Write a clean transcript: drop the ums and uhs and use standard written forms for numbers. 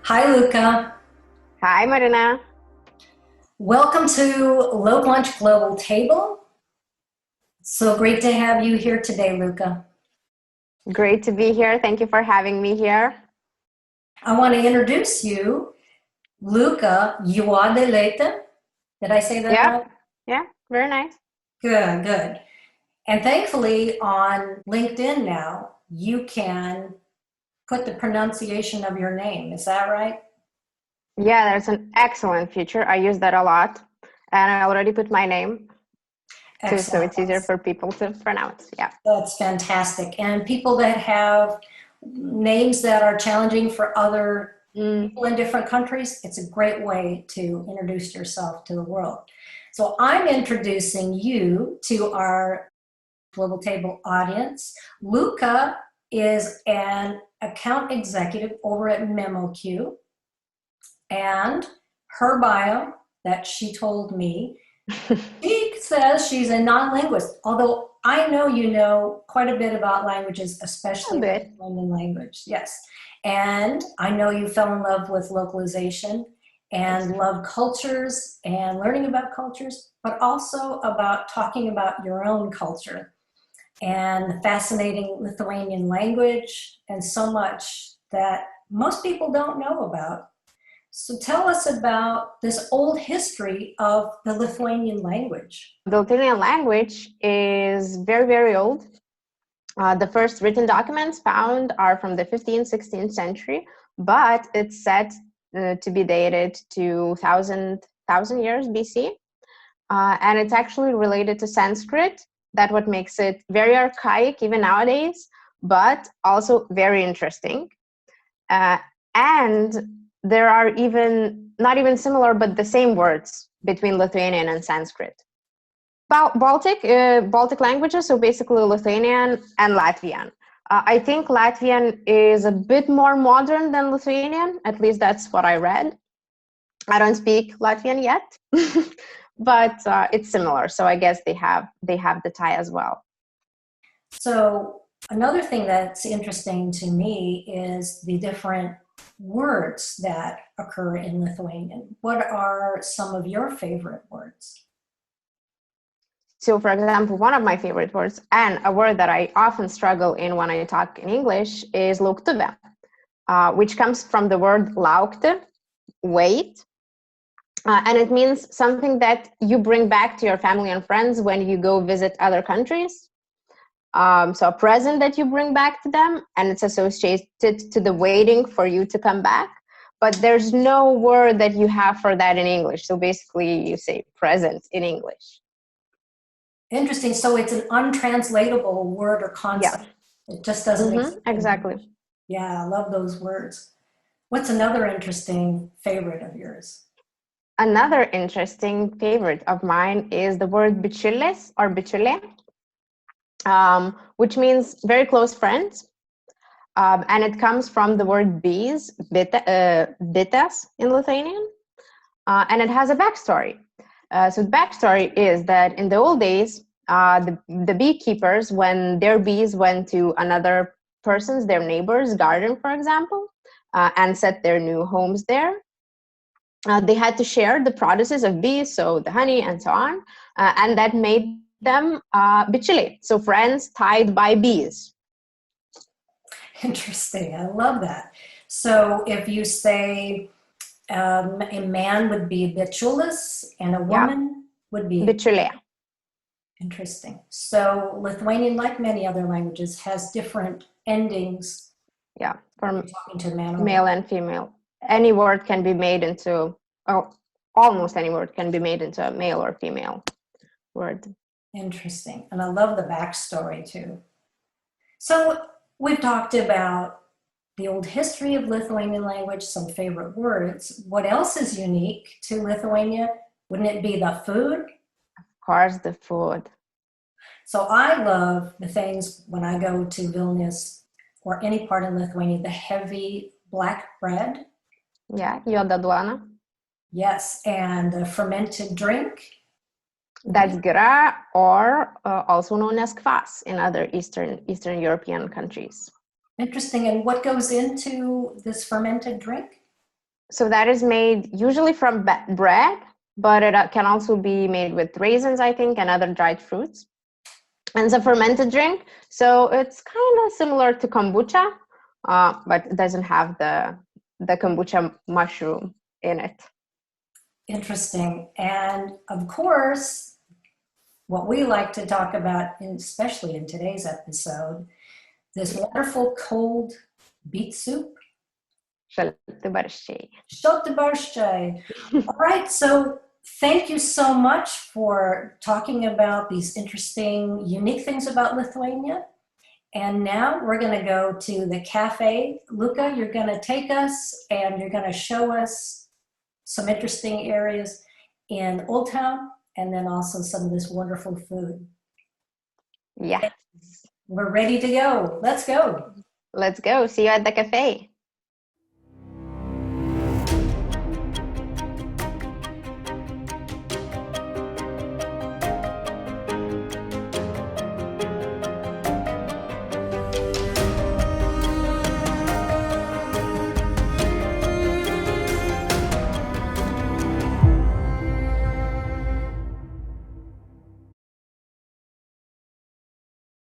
Hi, Luka. Hi, Marina. Welcome to Low Lunch Global Table. So great to have you here today, Luka. Great to be here. Thank you for having me here. I want to introduce you, Luka Juadelete. Did I say that Yeah, right? yeah, very nice. Good, good. And thankfully, on LinkedIn now, you can put the pronunciation of your name. Is that right? Yeah, that's an excellent feature. I use that a lot. And I already put my name too, so Excellent. it's easier for people to pronounce. Yeah. That's fantastic. And people that have names that are challenging for other Mm. people in different countries, it's a great way to introduce yourself to the world. So I'm introducing you to our Global Table audience. Luka is an account executive over at MemoQ, and her bio that she told me, she says she's a non-linguist, although I know you know quite a bit about languages, A especially the bit. Lithuanian language. Yes. And I know you fell in love with localization That's and true. love cultures and learning about cultures, but also about talking about your own culture and the fascinating Lithuanian language and so much that most people don't know about. So tell us about this old history of the Lithuanian language. The Lithuanian language is very, very old. The first written documents found are from the 15th, 16th century, but it's said to be dated to 1,000 years BC. And it's actually related to Sanskrit. That's what makes it very archaic even nowadays, but also very interesting. Uh, and there are even, not even similar, but the same words between Lithuanian and Sanskrit. Baltic languages, so basically Lithuanian and Latvian. I think Latvian is a bit more modern than Lithuanian, at least that's what I read. I don't speak Latvian yet, but it's similar. So I guess they have the tie as well. So another thing that's interesting to me is the different words that occur in Lithuanian. What are some of your favorite words? So, for example, one of my favorite words and a word that I often struggle in when I talk in English is lauktuve, which comes from the word laukti, wait, and it means something that you bring back to your family and friends when you go visit other countries. So a present that you bring back to them, and it's associated to the waiting for you to come back. But there's no word that you have for that in English. So basically, you say present in English. Interesting. So it's an untranslatable word or Yeah. concept. It just doesn't exist in Exactly. English. Yeah, I love those words. What's another interesting favorite of yours? Another interesting favorite of mine is the word bičiulis or bičiulė, which means very close friends. And it comes from the word bees, bites in Lithuanian, and it has a backstory. So the backstory is that in the old days, the beekeepers, when their bees went to another person's, their neighbor's garden, for example, and set their new homes there, they had to share the produces of bees, so the honey and so on, and that made them bičiuliai, so friends tied by bees. Interesting. I love that. So if you say a man would be bičiulis and a Yeah, woman would be bičiulė. interesting. So Lithuanian, like many other languages, has different endings Yeah, when you're for talking to a man or a male woman. and female. Any word can be made into, oh, almost any word can be made into a male or female word. Interesting. And I love the backstory too. So we've talked about the old history of Lithuanian language, some favorite words. What else is unique to Lithuania? Wouldn't it be the food? Of course, the food. So I love the things when I go to Vilnius or any part in Lithuania, the heavy black bread. Yeah, juoda duona. Yes, and the fermented drink. That's gira, or also known as kvass in other Eastern European countries. Interesting. And what goes into this fermented drink? So that is made usually from bread, but it can also be made with raisins, I think, and other dried fruits. And it's a fermented drink, so it's kind of similar to kombucha, but it doesn't have the kombucha mushroom in it. Interesting. And of course, what we like to talk about, especially in today's episode, this wonderful cold beet soup. Шалты-борщей. All right, so thank you so much for talking about these interesting, unique things about Lithuania. And now we're going to go to the cafe. Luka, you're going to take us and you're going to show us some interesting areas in Old Town and then also some of this wonderful food. Yes. We're ready to go. Let's go. Let's go. See you at the cafe.